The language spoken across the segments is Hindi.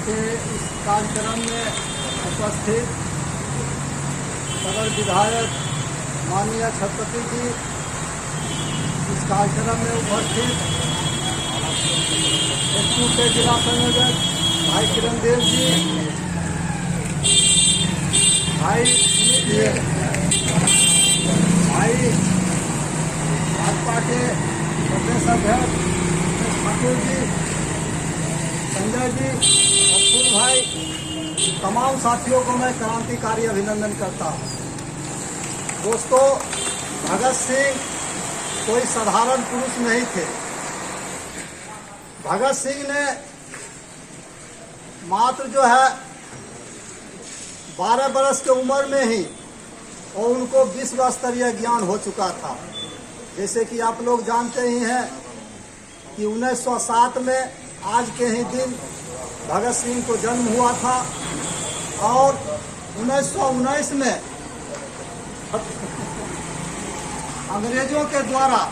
के इस कार्यक्रम में उपस्थित सदर विधायक माननीय छत्रपति जी, इस कार्यक्रम में उपस्थित एसपी के जिला संयोजक भाई किरण देव जी, भाई भाजपा के प्रदेश अध्यक्ष ठाकुर जी, संजय जी और फूल भाई, तमाम साथियों को मैं क्रांतिकारी अभिनंदन करता हूँ। दोस्तों, भगत सिंह कोई साधारण पुरुष नहीं थे। भगत सिंह ने मात्र जो है 12 बरस की उम्र में ही और उनको विश्व स्तरीय ज्ञान हो चुका था। जैसे कि आप लोग जानते ही हैं कि 1907 में आज के ही दिन भगत सिंह को जन्म हुआ था और 1919 में अंग्रेजों के द्वारा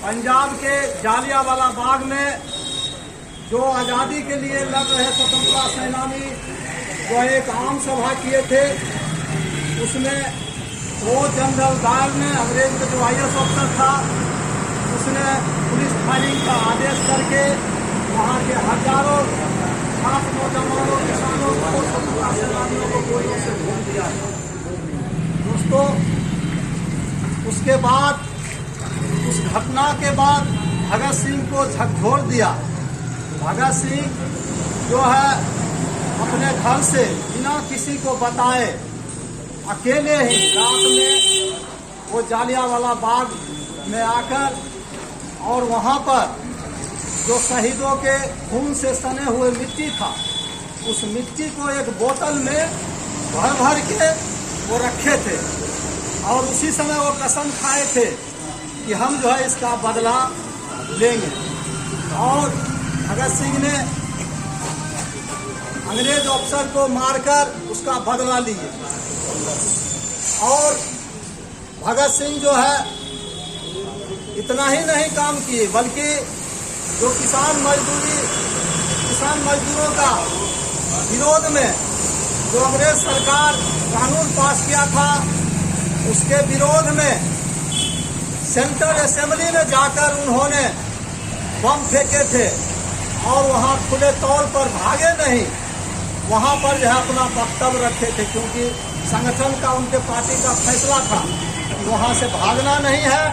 पंजाब के जालियांवाला बाग में जो आज़ादी के लिए लड़ रहे स्वतंत्रता सेनानी जो एक आम सभा किए थे, उसमें वो जनरल डायर ने, अंग्रेज का जो IAS अफसर था, उसने पुलिस फायरिंग का आदेश करके वहाँ के हजारों छात्र नौजवानों, किसानों को, स्वतंत्रता सेनानियों को गोलियों से भून दिया। दोस्तों, उसके बाद, उस घटना के बाद भगत सिंह को झकझोर दिया। भगत सिंह जो है अपने घर से बिना किसी को बताए अकेले ही रात में वो जालियांवाला बाग में आकर और वहाँ पर जो शहीदों के खून से सने हुए मिट्टी था, उस मिट्टी को एक बोतल में भर भर के वो रखे थे और उसी समय वो कसम खाए थे कि हम जो है इसका बदला लेंगे। और भगत सिंह ने अंग्रेज अफसर को मारकर उसका बदला लिए। और भगत सिंह जो है इतना ही नहीं काम किए, बल्कि जो किसान मजदूरों का विरोध में जो अंग्रेज सरकार कानून पास किया था, उसके विरोध में सेंट्रल असेंबली में जाकर उन्होंने बम फेंके थे और वहां खुले तौर पर भागे नहीं, वहां पर जो है अपना वक्तव्य रखे थे, क्योंकि संगठन का, उनके पार्टी का फैसला था कि वहां से भागना नहीं है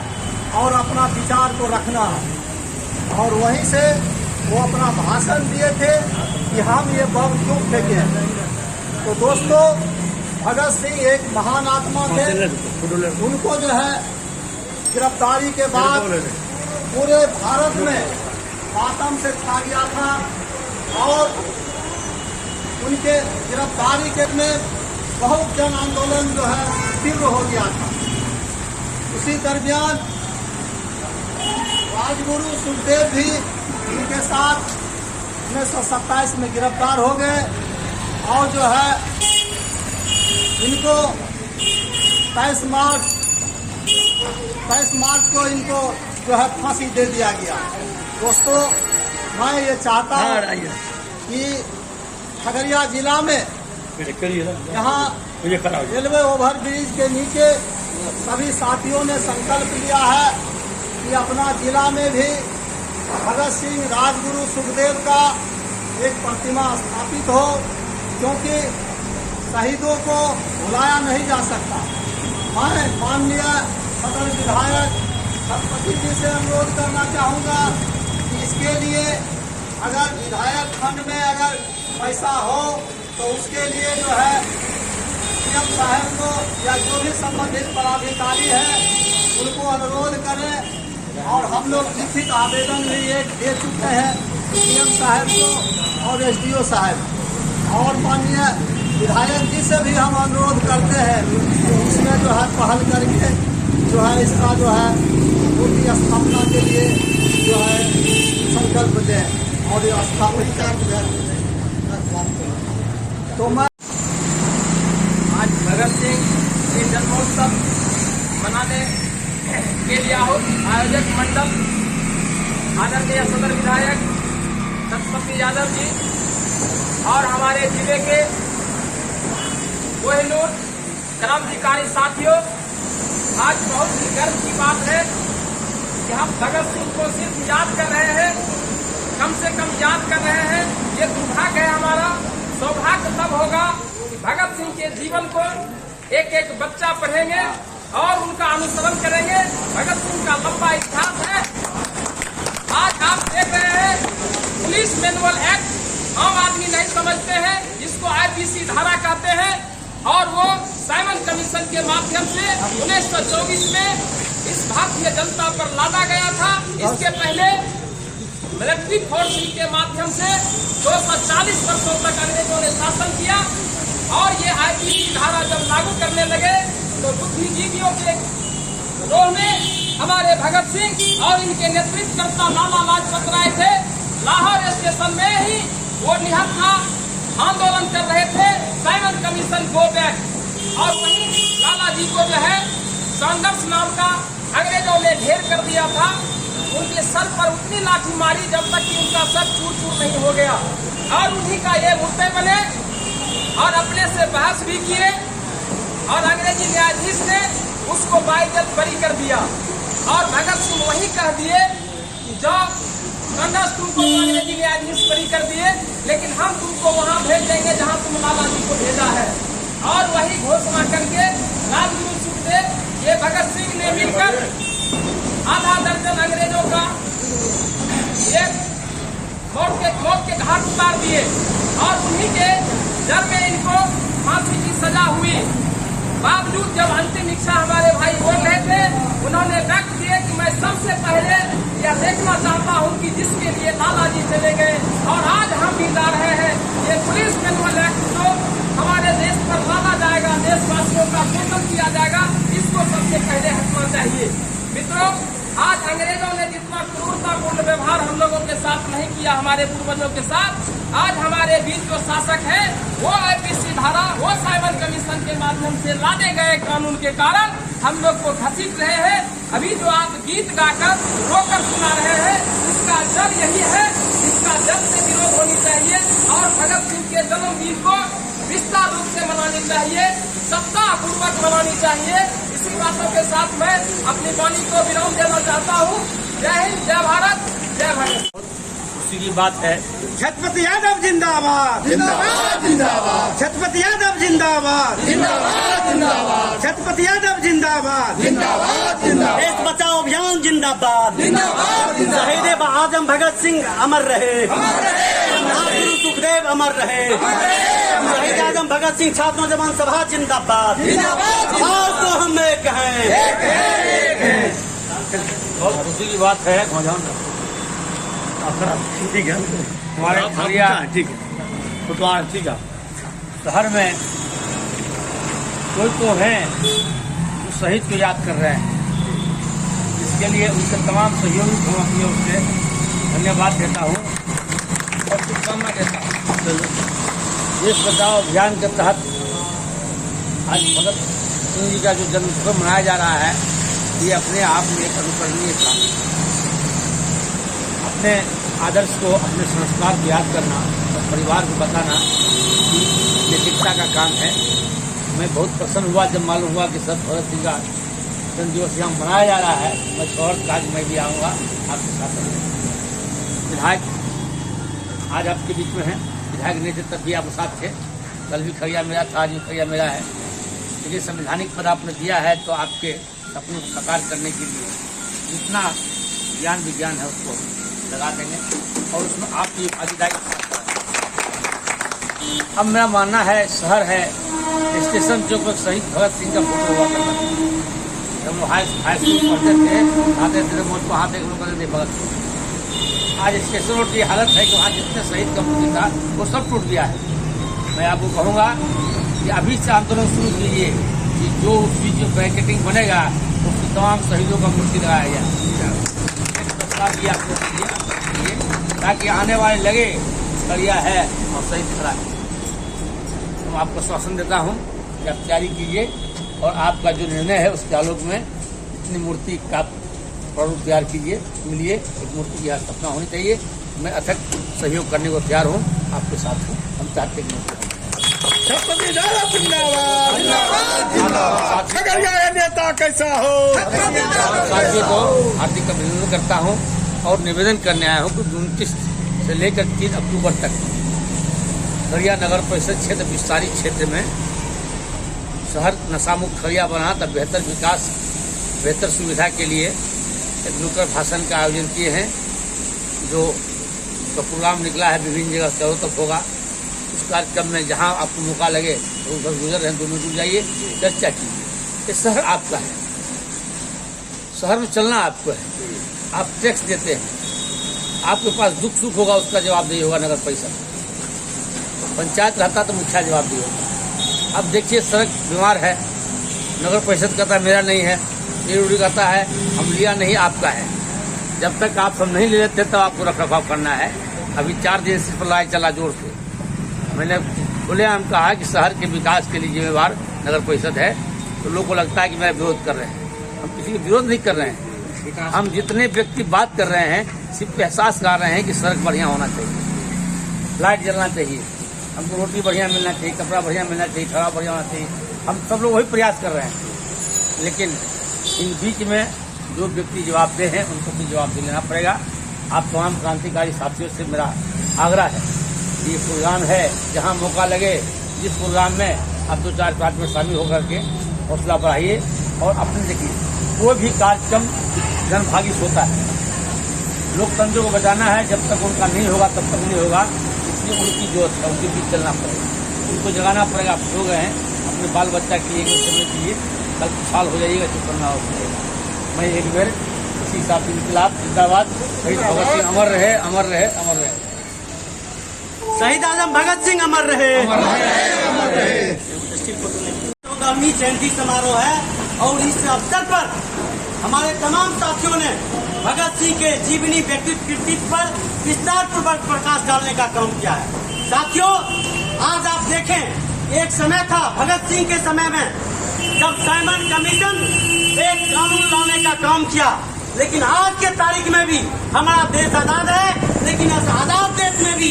और अपना विचार को रखना है। और वहीं से वो अपना भाषण दिए थे कि हम ये बम क्यों फेंके। तो दोस्तों, भगत सिंह एक महान आत्मा थे। उनको जो है गिरफ्तारी के बाद पूरे भारत में मातम से छा गया था और उनके गिरफ्तारी के में बहुत जन आंदोलन जो है तीव्र हो गया था। उसी दरमियान राजगुरु सुखदेव भी उनके साथ 1927 में गिरफ्तार हो गए और जो है इनको 23 मार्च को इनको जो है फांसी दे दिया गया। दोस्तों, मैं ये चाहता हूँ कि खगड़िया जिला में यहाँ रेलवे ओवरब्रिज के नीचे सभी साथियों ने संकल्प लिया है कि अपना जिला में भी भगत सिंह, राजगुरु, सुखदेव का एक प्रतिमा स्थापित हो, क्योंकि शहीदों को भुलाया नहीं जा सकता। मैं माननीय सदर विधायक छत्रपति जी से अनुरोध करना चाहूँगा कि इसके लिए अगर विधायक फंड में अगर पैसा हो तो उसके लिए जो है CM साहब को या जो भी संबंधित पदाधिकारी है उनको अनुरोध करें। और हम लोग लिखित आवेदन भी एक दे चुके हैं CM साहब को और SDO साहब, और माननीय विधायक जी से भी हम अनुरोध करते हैं कि इसमें जो है पहल करके जो है इसका जो है मूर्ति स्थापना के लिए जो है संकल्प दें और ये स्थापित करें। तो मैं आज भगत सिंह के जन्मोत्सव मनाने के लिए आयोजक मंडल, आदरणीय सदर विधायक पति यादव जी और हमारे जिले के कोहिनूर क्रांतिकारी साथियों, आज बहुत ही गर्व की बात है कि हम भगत सिंह को सिर्फ याद कर रहे हैं, कम से कम याद कर रहे हैं। ये दुर्भाग्य है हमारा। सौभाग्य तब होगा कि भगत सिंह के जीवन को एक एक बच्चा पढ़ेंगे और उनका अनुसरण करेंगे। भगत सिंह का लंबा इतिहास है। आज आप देख रहे हैं पुलिस मैनुअल एक्ट आम आदमी नहीं समझते हैं, जिसको आईपीसी धारा कहते हैं, और वो साइमन कमीशन के माध्यम से 1924 में इस भारतीय जनता पर लादा गया था। इसके पहले मिलिट्री फोर्स के माध्यम से 240 वर्षों तक अंग्रेजों ने शासन किया, और ये आईपीसी धारा जब लागू करने लगे तो बुद्धिजीवियों के रोह में हमारे भगत सिंह और इनके नेतृत्वकर्ता लाला लाजपत राय थे। लाहौर स्टेशन में ही वो निहत्था आंदोलन कर रहे थे, साइमन कमीशन गो बैक, और वहीं लाला जी को जो है सॉन्डर्स नाम का अंग्रेजों ने ढेर कर दिया था। उनके सर पर उतनी लाठी मारी जब तक कि उनका सर चूर चूर नहीं हो गया, और उन्हीं का ये मुद्दे बने और अपने से बहस भी किए, और अंग्रेजी न्यायाधीश ने उसको बाइज्जत बरी कर दिया। और भगत सिंह वही कह दिए कि जो सॉन्डर्स तुमको अंग्रेजी न्यायाधीश बरी कर दिए, लेकिन हम तुमको वहां भेज देंगे जहां तुम लाला जी को भेजा है। और वही घोषणा करके राजगुरु सुखदेव ये भगत सिंह ने मिलकर आधा दर्जन अंग्रेजों का एक मौत के घाट उतार दिए, और उन्हीं के जर में इनको फांसी की सजा हुई। बावजूद जब अंतिम इच्छा हमारे भाई बोल रहे थे, उन्होंने व्यक्त किए कि मैं सबसे पहले यह देखना चाहता हूं कि जिसके लिए लाला जी चले गए, और आज हम भी जा रहे हैं, ये पुलिस मैनुअल एक्ट जो हमारे देश पर लादा जाएगा, देशवासियों का शोषण किया जाएगा, इसको सबसे पहले हटना चाहिए। मित्रों, आज अंग्रेजों ने जितना क्रूरतापूर्ण व्यवहार हम लोगों के साथ नहीं किया, हमारे पूर्वजों के साथ, आज हमारे बीच जो शासक है वो आईपीसी धारा, वो साइमन कमीशन के माध्यम से लादे गए कानून के कारण हम लोग को घसीट रहे हैं। अभी जो आप गीत गाकर रोकर सुना रहे हैं, इसका जड़ यही है, इसका जड़ से विरोध होनी चाहिए, और भगत सिंह के जन्मदिन को विस्तार रूप से मनानी चाहिए, सत्तापूर्वक मनानी चाहिए। इसी बातों के साथ मैं अपनी वाणी को विराम देना चाहता हूँ। जय हिंद, जय भारत, जय भगत। खुशी की बात है, छत्रपति यादव जिंदाबाद, जिंदाबाद जिंदाबाद, छत्रपति यादव जिंदाबाद, जिंदाबाद जिंदाबाद, छत्रपति यादव जिंदाबाद, जिंदाबाद जिंदाबाद, देश बचाओ अभियान जिंदाबाद, जिंदाबाद जिंदाबाद, शहीद आजम भगत सिंह अमर रहे, राजगुरु सुखदेव अमर रहे, शहीद आजम भगत सिंह छात्र नौजवान सभा जिंदाबाद, जिंदाबाद, और तो हम एक हैं। बहुत खुशी की बात है। ठीक है, हमारे खरिया ठीक है, फुटवार ठीक है, शहर में कोई तो है जो शहीद को याद कर रहे हैं, इसके लिए उनके तमाम सहयोगी को अपनी ओर से धन्यवाद देता हूँ और शुभकामना देता हूँ। देश बचाओ अभियान के तहत आज भगत सिंह जी का जो जन्मोत्सव मनाया जा रहा है, ये अपने आप में एक अनुकरणीय था। अपने आदर्श को, अपने संस्कार को याद करना और परिवार को बताना कि नैतिकता का काम है। मैं बहुत प्रसन्न हुआ जब मालूम हुआ कि सर भगत सिंह का जन्म दिवस यहाँ मनाया जा रहा है। मैं शौहर काज मैं भी आऊँगा आपके साथ। विधायक आज आपके बीच में हैं, विधायक नहीं थे तब भी आप साथ थे, कल भी खरिया मेरा था, आज भी खरिया मेरा है। लेकिन संवैधानिक पद आपने दिया है तो आपके सपनों को साकार करने के लिए जितना ज्ञान विज्ञान है उसको लगा देंगे और उसमें आपकी भागीदारी। अब मेरा मानना है, शहर है, स्टेशन चौक पर शहीद भगत सिंह का फोटो हुआ करता था। जब लोग हाई स्कूल पढ़ते थे, आते थे मौत को हाथ एक लोग करते थे भगत सिंह। आज स्टेशन रोड की हालत है कि वहाँ जितने शहीद का मूर्ति था वो सब टूट गया है। मैं आपको कहूँगा कि अभी से आंदोलन शुरू कीजिए कि जो उसकी जो बैरिकेडिंग बनेगा उसकी तमाम शहीदों का मूर्ति लगाया जाए। भी आपको ताकि आने वाले लगे करिया है और शहीद खड़ा है। तो मैं आपको आश्वासन देता हूँ कि आप तैयारी कीजिए और आपका जो निर्णय है उसके आलोक में इतनी मूर्ति का स्वरूप तैयार कीजिए। मिलिए, एक मूर्ति की स्थापना होनी चाहिए मैं अथक सहयोग करने को तैयार हूँ, आपके साथ हूँ। हम चाहते हैं नेता कैसा हो। साथियों को हार्दिक अभिनंदन करता हूँ और निवेदन करने आया हूँ कि 29 से लेकर 3 अक्टूबर तक खगड़िया नगर परिषद क्षेत्र विस्तारी क्षेत्र में शहर नशा मुक्त खगड़िया बना तब बेहतर विकास, बेहतर सुविधा के लिए एक नुक्कड़ भाषण का आयोजन किए हैं, जो तो प्रोग्राम निकला है विभिन्न जगह चारों तक होगा। इस कार्यक्रम में जहां आपको मौका लगे तो उधर गुजर रहे दोनों जुड़ जाइए, चर्चा कीजिए। ये शहर आपका है, शहर में चलना आपको है, आप टैक्स देते हैं, आपके पास दुख सुख होगा उसका जवाबदेही होगा नगर परिषद, पंचायत रहता तो मुखिया जवाबदेही होगा। अब देखिए सड़क बीमार है, नगर परिषद कहता है मेरा नहीं है, ये कहता है हम लिया नहीं आपका है। जब तक आप सब नहीं ले लेते तब आपको रखरखाव करना है। अभी 4 दिन से लड़ाई चला जोर से। मैंने खुलेआम कहा कि शहर के विकास के लिए जिम्मेवार नगर परिषद है, तो लोगों को लगता है कि मेरा विरोध कर रहे हैं। हम किसी का विरोध नहीं कर रहे हैं, हम जितने व्यक्ति बात कर रहे हैं सिर्फ एहसास कर रहे हैं कि सड़क बढ़िया होना चाहिए, लाइट जलना चाहिए, हमको रोटी बढ़िया मिलना चाहिए, कपड़ा बढ़िया मिलना चाहिए, खाना बढ़िया होना चाहिए। हम सब लोग वही प्रयास कर रहे हैं, लेकिन इन बीच में जो व्यक्ति जवाब दे हैं उनको भी जवाब दे लेना पड़ेगा। आप तमाम क्रांतिकारी साथियों से मेरा आग्रह है कि ये प्रोग्राम है, जहां मौका लगे जिस प्रोग्राम में आप 2-4 में शामिल होकर के हौसला बढ़ाइए और अपने देखिए कोई भी कार्यक्रम जनभागी होता है। लोकतंत्र को बचाना है, जब तक उनका नहीं होगा तब तक नहीं होगा, इसलिए उनकी जरूरत है, उनके बीच चलना पड़ेगा, उनको जगाना पड़ेगा। आप सो गए हैं, अपने बाल बच्चा के लिए समय के लिए कल खुशहाल हो जाइएगा, चुप करना हो जाएगा। मैं एक बार इसी हिसाब से इनकलाब जिंदाबाद, शहीद भगत सिंह अमर रहे, अमर रहे, अमर रहे। शहीद आजम भगत सिंह अमर रहे, अमर रहे। 14वीं जयंती समारोह है और इस अवसर पर हमारे तमाम साथियों ने भगत सिंह के जीवनी व्यक्तित्व पर विस्तार पूर्वक प्रकाश डालने का काम किया है। साथियों, आज आप देखें, एक समय था भगत सिंह के समय में जब साइमन कमीशन एक कानून लाने का काम किया, लेकिन आज के तारीख में भी हमारा देश आजाद है, लेकिन इस आजाद देश में भी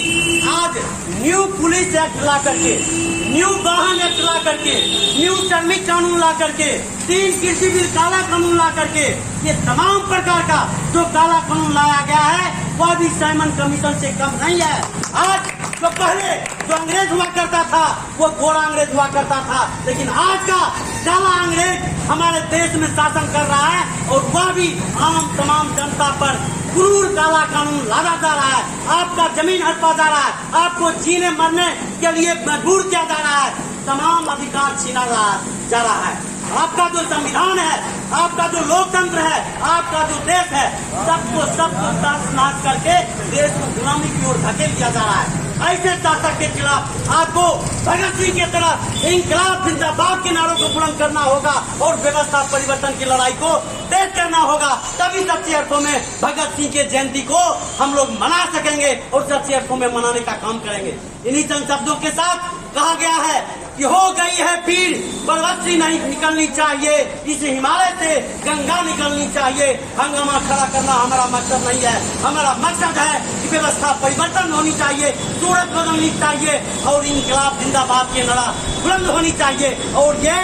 आज न्यू पुलिस एक्ट ला करके, न्यू वाहन एक्ट ला करके, न्यू श्रमिक कानून ला करके, 3 कृषि बिल काला कानून ला करके, ये तमाम प्रकार का जो काला कानून लाया गया है वह भी साइमन कमीशन से कम नहीं है। आज जो पहले जो अंग्रेज हुआ करता था वो गोरा अंग्रेज हुआ करता था, लेकिन आज का काला अंग्रेज हमारे देश में शासन कर रहा है और वह भी आम तमाम जनता पर क्रूर काला कानून लादा जा रहा है। आपका जमीन हड़पा जा रहा है, आपको जीने मरने के लिए मजबूर किया जा रहा है, तमाम अधिकार छीना जा रहा है। आपका जो संविधान है, आपका जो लोकतंत्र है, आपका जो देश है, सबको नाश करके देश को गुलामी की ओर धकेल दिया जा रहा है। ऐसे शासक के खिलाफ आपको भगत सिंह की तरह इंकलाब जिंदाबाद के नारों को बुलंद करना होगा और व्यवस्था परिवर्तन की लड़ाई को तेज करना होगा। तभी सच्चे अर्थों में भगत सिंह के जयंती को हम लोग मना सकेंगे और सच्चे अर्थों में मनाने का काम करेंगे। इन्हीं चंद शब्दों के साथ कहा गया है कि हो गई है पीर बरबसी नहीं निकलनी चाहिए, इस हिमालय से गंगा निकलनी चाहिए। हंगामा खड़ा करना हमारा मकसद नहीं है, हमारा मकसद है कि व्यवस्था परिवर्तन होनी चाहिए, सूरत बदलनी चाहिए और इंकलाब जिंदाबाद की नारा बुलंद होनी चाहिए। और ये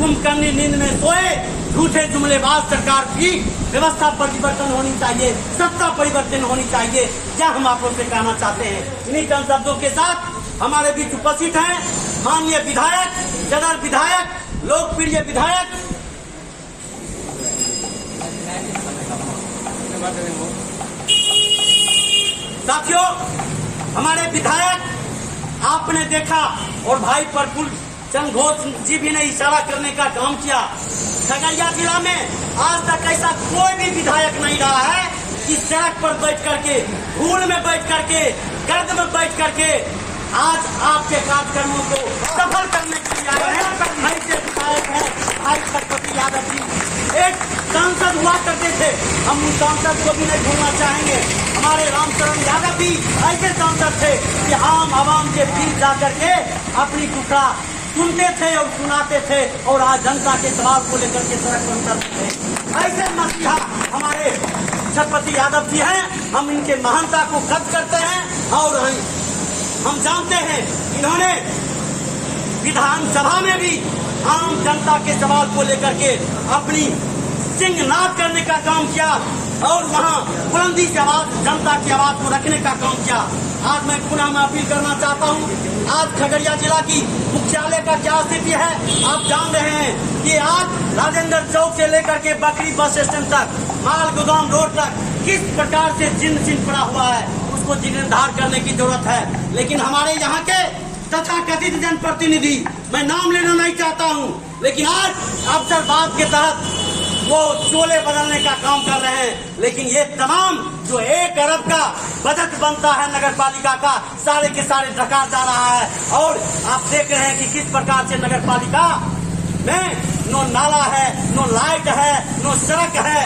कुंभकर्णी नींद में सोए झूठे जुमलेबाज सरकार की व्यवस्था परिवर्तन होनी चाहिए, सत्ता परिवर्तन होनी चाहिए, क्या हम आप लोग से कहना चाहते हैं। इन्हीं चंद शब्दों के साथ हमारे बीच उपस्थित हैं माननीय विधायक, सदर विधायक, लोकप्रिय विधायक साथियों, हमारे विधायक आपने देखा और भाई प्रफुल्ल चंद्र घोष जी भी ने इशारा करने का काम किया। खगड़िया जिला में आज तक ऐसा कोई भी विधायक नहीं रहा है कि सड़क पर बैठ करके, धूल में बैठ करके, गर्द में बैठ करके आज आपके कार्यक्रमों को सफल करने के लिए आए हैं। ऐसे विधायक हैं भाई सरस्वती यादव जी, एक सांसद हुआ करते थे, हम उन सांसद को भी नहीं भूलना चाहेंगे। हमारे रामचरण यादव भी ऐसे सांसद थे कि आवाम के बीच जाकर के अपनी टुकड़ा सुनते थे और सुनाते थे और आज जनता के सवाल को लेकर के सड़क पर उतरते थे। ऐसे मसीहा हमारे छत्रपति यादव जी हैं, हम इनके महानता को कद करते हैं और हम जानते हैं इन्होंने विधानसभा में भी आम जनता के सवाल को लेकर के अपनी सिंहनाद करने का काम किया और वहाँ बुलंदी से आवाज जनता की आवाज को रखने का काम किया। आज मैं पुनः मैं अपील करना चाहता हूँ, आज खगड़िया जिला की मुख्यालय का क्या स्थिति है आप जान रहे हैं कि आज राजेंद्र चौक से लेकर के बकरी बस स्टैंड तक, माल गोदाम रोड तक किस प्रकार से जीर्ण शीर्ण पड़ा हुआ है, उसको जीर्णोद्धार करने की जरूरत है। लेकिन हमारे यहाँ के तथाकथित जनप्रतिनिधि, मैं नाम लेना नहीं चाहता हूँ, लेकिन आज अवसरवाद के तहत वो चोले बदलने का काम कर रहे हैं। लेकिन ये तमाम जो 1 अरब का बजट बनता है नगर पालिका का, सारे के सारे डका जा रहा है। और आप देख रहे हैं कि किस प्रकार से नगर पालिका में नो नाला है, नो लाइट है, नो सड़क है।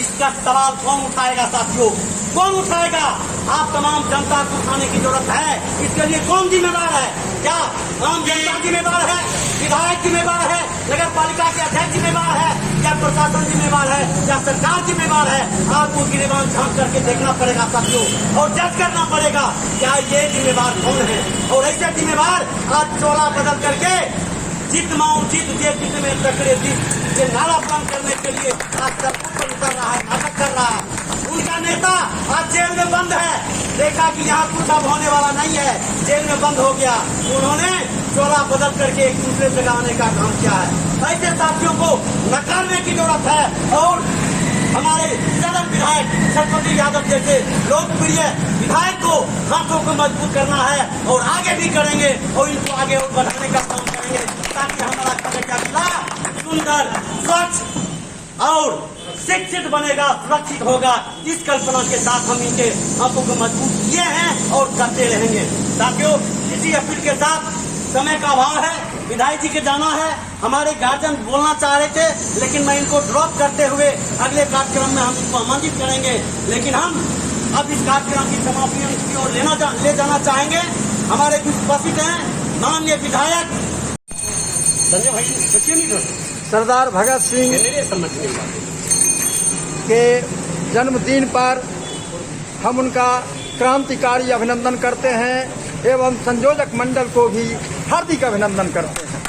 इसका सवाल कौन उठाएगा साथियों, कौन उठाएगा? आप तमाम जनता को उठाने की जरूरत है। इसके लिए कौन जिम्मेदार है? क्या आम जनता जिम्मेदार है, विधायक जिम्मेदार है, नगर पालिका के अध्यक्ष जिम्मेदार है, या प्रशासन जिम्मेदार है, या सरकार जिम्मेदार है? आपको गिरेबान झांक करके देखना पड़ेगा साथियों, और जज करना पड़ेगा क्या ये जिम्मेदार कौन है। और ऐसे जिम्मेदार आज चोला बदल करके जित माओ जित में टकरे ये नारा बंद करने के लिए आज सड़कों पर उतर रहा है, नाटक कर रहा है। उनका नेता आज जेल में बंद है, देखा कि यहाँ कुछ अब होने वाला नहीं है, जेल में बंद हो गया। उन्होंने चोला बदल करके एक दूसरे जगह आने का काम किया है। ऐसे साथियों को नकारने की जरूरत है। और हमारे सदन विधायक छत्रपति यादव जैसे लोकप्रिय विधायक को हाथों को मजबूत करना है और आगे भी करेंगे और इनको आगे और बढ़ाने का काम करेंगे, ताकि हमारा खगड़िया जिला सुंदर, स्वच्छ और शिक्षित बनेगा, सुरक्षित होगा। इस कल्पना के साथ हम इनके हाथों को मजबूत किए हैं और करते रहेंगे। साथियों, इसी अपील के साथ समय का अभाव है, विधायक जी के जाना है। हमारे गार्जियन बोलना चाह रहे थे, लेकिन मैं इनको ड्रॉप करते हुए अगले कार्यक्रम में हम इनको आमंत्रित करेंगे। लेकिन हम अब इस कार्यक्रम की समाप्ति की ओर ले जाना चाहेंगे। हमारे कुछ उपस्थित हैं माननीय विधायक संजय भाई, सरदार भगत सिंह के जन्मदिन पर हम उनका क्रांतिकारी अभिनंदन करते हैं एवं संयोजक मंडल को भी हार्दिक अभिनंदन करते हैं।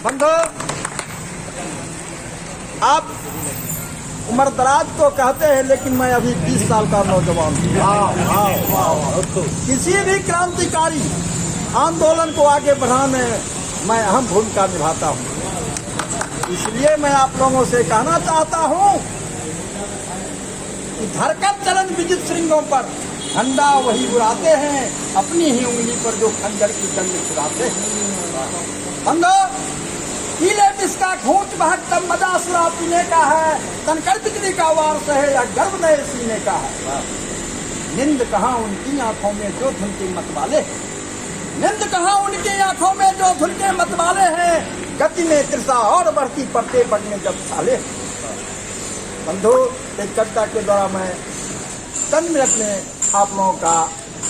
बंधु, आप उम्र दराज तो कहते हैं, लेकिन मैं अभी 20 साल का नौजवान हूँ। किसी भी क्रांतिकारी आंदोलन को आगे बढ़ाने मैं अहम भूमिका निभाता हूँ। इसलिए मैं आप लोगों से कहना चाहता हूँ कि धरकर चलन विजित श्रृंगों पर झंडा वही उड़ाते हैं, अपनी ही उंगली पर जो खंजर की जंग चुराते हैं। बंदो, पीले बिस्का घूंट बहक तब मजा सुरा पीने का है, तनकर बिजली का वार सहे या गर्व नए सीने का है। निंद कहाँ उनकी आंखों में जो धुनके मतवाले, निंद कहाँ उनकी आंखों में जो धुनके मतवाले हैं। गति में तिरसा और बढ़ती पड़ते बढ़ने जब साले। बंधु, एक कविता के द्वारा मैं चंद मिनट में आप लोगों का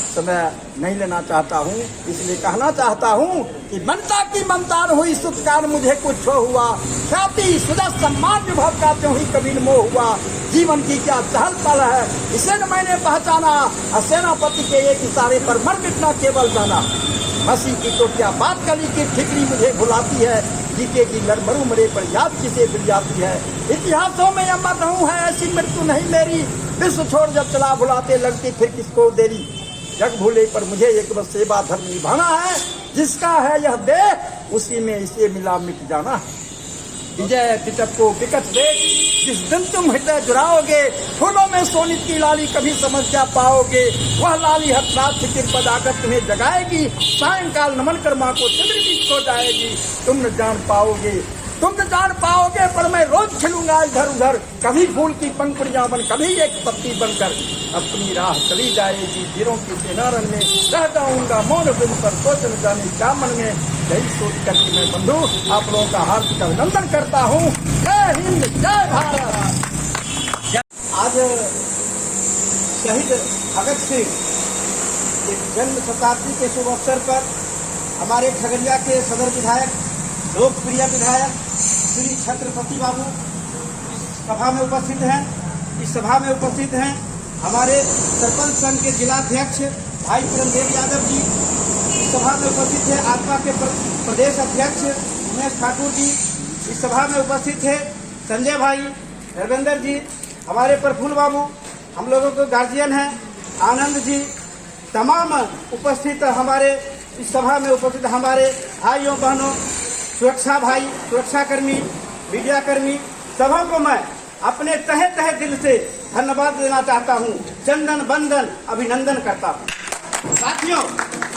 समय नहीं लेना चाहता हूँ, इसलिए कहना चाहता हूँ कि ममता की ममतान हुई सुत्कार मुझे कुछ हो हुआ, ख्याति सुधा सम्मान विभव का त्यों ही कभी मोह हुआ। जीवन की क्या चहल पहल है इसे न मैंने पहचाना, सेनापति के एक इशारे पर मर मिटना केवल जाना। हंसी की तो क्या बात कली की ठिकरी मुझे भुलाती है, जीते की लड़मरू मरे पर याद किसे मिल जाती है। इतिहासों में अमर रहूं है ऐसी मृत्यु नहीं मेरी, विश्व छोड़ जब चला भुलाते लगती फिर किसको देरी। जग भूले पर मुझे एक बस सेवा धर्म निभाना है, जिसका है यह देह उसी में इसे मिला मिट जाना है। विजय पिटक को विकट देख जिस दिन तुम हृदय जुड़ाओगे, फूलों में सोनित की लाली कभी समझ क्या पाओगे। वह लाली हतरात फिक्र पदाकर तुम्हें जगाएगी, सायंकाल नमन कर माँ को चंद्र खो जाएगी। तुम न जान पाओगे पर मैं रोज खिलूंगा इधर उधर, कभी फूल की पंखुड़ियां बन कभी एक पत्ती बनकर। अपनी राह चली जाएगी वीरों की सेनारन में, रह जाऊंगा मौन बिन पर सोच न जाने क्या मन में। यही सोच करके मैं बंधु आप लोगों का हार्दिक अभिनंदन करता हूँ। जय हिंद, जय भारत। आज शहीद भगत सिंह के जन्म शताब्दी के शुभ अवसर पर हमारे खगड़िया के सदर विधायक, लोकप्रिय विधायक श्री छत्रपति बाबू सभा में उपस्थित हैं। इस सभा में उपस्थित हैं हमारे सरपंच संघ के जिलाध्यक्ष भाई किरणदेव यादव जी। इस सभा में उपस्थित है आत्मा के प्रदेश अध्यक्ष उमेश ठाकुर जी। इस सभा में उपस्थित है संजय भाई, रविंदर जी, हमारे प्रफुल्ल बाबू, हम लोगों के गार्जियन हैं आनंद जी, तमाम उपस्थित हमारे इस सभा में उपस्थित हमारे भाइयों बहनों, सुरक्षा भाई, सुरक्षाकर्मी, मीडिया कर्मी, सबों को मैं अपने तहे तहे दिल से धन्यवाद देना चाहता हूं, चंदन बंदन अभिनंदन करता हूं। साथियों,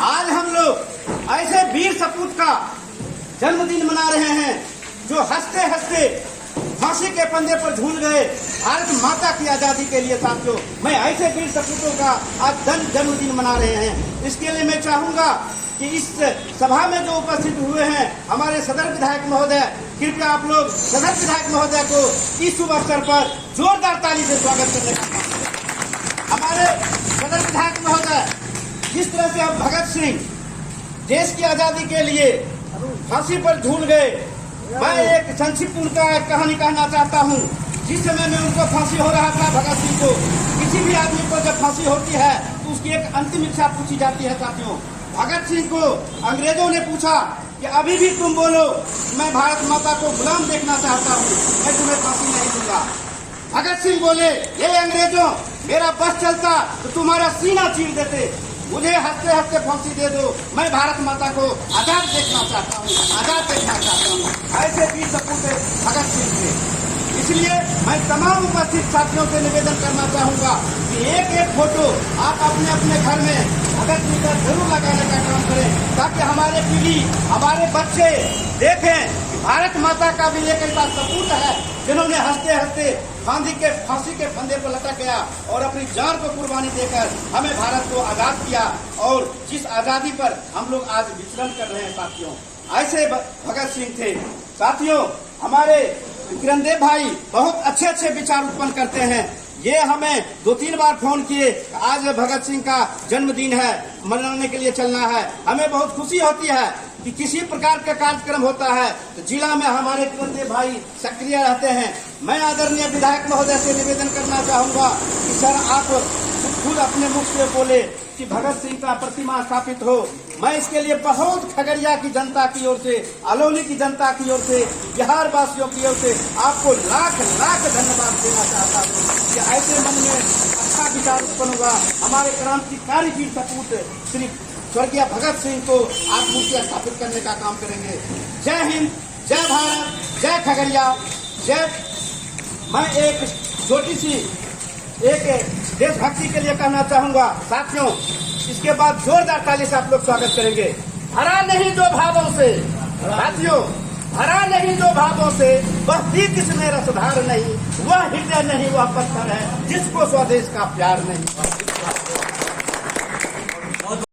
आज हम लोग ऐसे वीर सपूत का जन्मदिन मना रहे हैं जो हंसते हंसते फांसी के फंदे पर झूल गए भारत माता की आजादी के लिए। साथियों, मैं ऐसे वीर सपूतों का आज जन्मदिन मना रहे हैं। इसके लिए मैं चाहूंगा कि इस सभा में जो उपस्थित हुए हैं हमारे सदर विधायक महोदय, कृपया आप लोग सदर विधायक महोदय को इस शुभ अवसर पर जोरदार ताली से स्वागत करने का काम करें। हमारे सदर विधायक महोदय, जिस तरह से अब भगत सिंह देश की आजादी के लिए फांसी पर झूल गए, मैं एक संक्षिप्त उनका कहानी कहना चाहता हूँ। जिस समय में उनको फांसी हो रहा था, भगत सिंह को, किसी भी आदमी को जब फांसी होती है तो उसकी एक अंतिम इच्छा पूछी जाती है। साथियों, भगत सिंह को अंग्रेजों ने पूछा कि अभी भी तुम बोलो, मैं भारत माता को गुलाम देखना चाहता हूँ, मैं तुम्हें फांसी नहीं दूंगा। भगत सिंह बोले, ये अंग्रेजों, मेरा बस चलता तो तुम्हारा सीना चीर देते, मुझे हंसते हंसते फांसी दे दो, मैं भारत माता को आजाद देखना चाहता हूँ, आजाद देखना चाहता हूँ। ऐसे वीर सपूत भगत सिंह थे। इसलिए मैं तमाम उपस्थित साथियों से निवेदन करना चाहूंगा कि एक एक फोटो आप अपने अपने घर में भगत सिंह का जरूर लगाने का काम करें, ताकि हमारे पीढ़ी, हमारे बच्चे देखें कि भारत माता का भी एक ऐसा सपूत है जिन्होंने हंसते हंसते फांसी के फंदे पर लटक गया और अपनी जान को कुर्बानी देकर हमें भारत को आजाद किया, और जिस आजादी पर हम लोग आज विचरण कर रहे हैं। साथियों, ऐसे भगत सिंह थे। साथियों, हमारे किरणदेव भाई बहुत अच्छे अच्छे विचार उत्पन्न करते हैं। ये हमें 2-3 बार फोन किए, आज भगत सिंह का जन्मदिन है, मनाने के लिए चलना है। हमें बहुत खुशी होती है कि किसी प्रकार का कार्यक्रम होता है तो जिला में हमारे किरणदेव भाई सक्रिय रहते हैं। मैं आदरणीय विधायक महोदय से निवेदन करना चाहूंगा कि सर, आप खुद अपने मुख से बोले कि भगत सिंह का प्रतिमा स्थापित हो। मैं इसके लिए बहुत खगड़िया की जनता की ओर से, अलौली की जनता की ओर से, बिहार वासियों की ओर से आपको लाख लाख धन्यवाद देना चाहता हूँ कि ऐसे मन में अच्छा विचार उत्पन्न हुआ। हमारे क्रांतिकारी वीर सपूत श्री स्वर्गीय भगत सिंह को आप मूर्ति स्थापित करने का काम करेंगे। जय हिंद, जय भारत, जय खगड़िया, जय। मैं एक छोटी सी एक देशभक्ति के लिए कहना चाहूंगा। साथियों, इसके बाद जोरदार ताली से आप लोग स्वागत करेंगे। भरा नहीं जो भावों से, साथियों, भरा नहीं जो भावों से, वह भी किसमें रसधार नहीं, वह हृदय नहीं, वह पत्थर है जिसको स्वदेश का प्यार नहीं।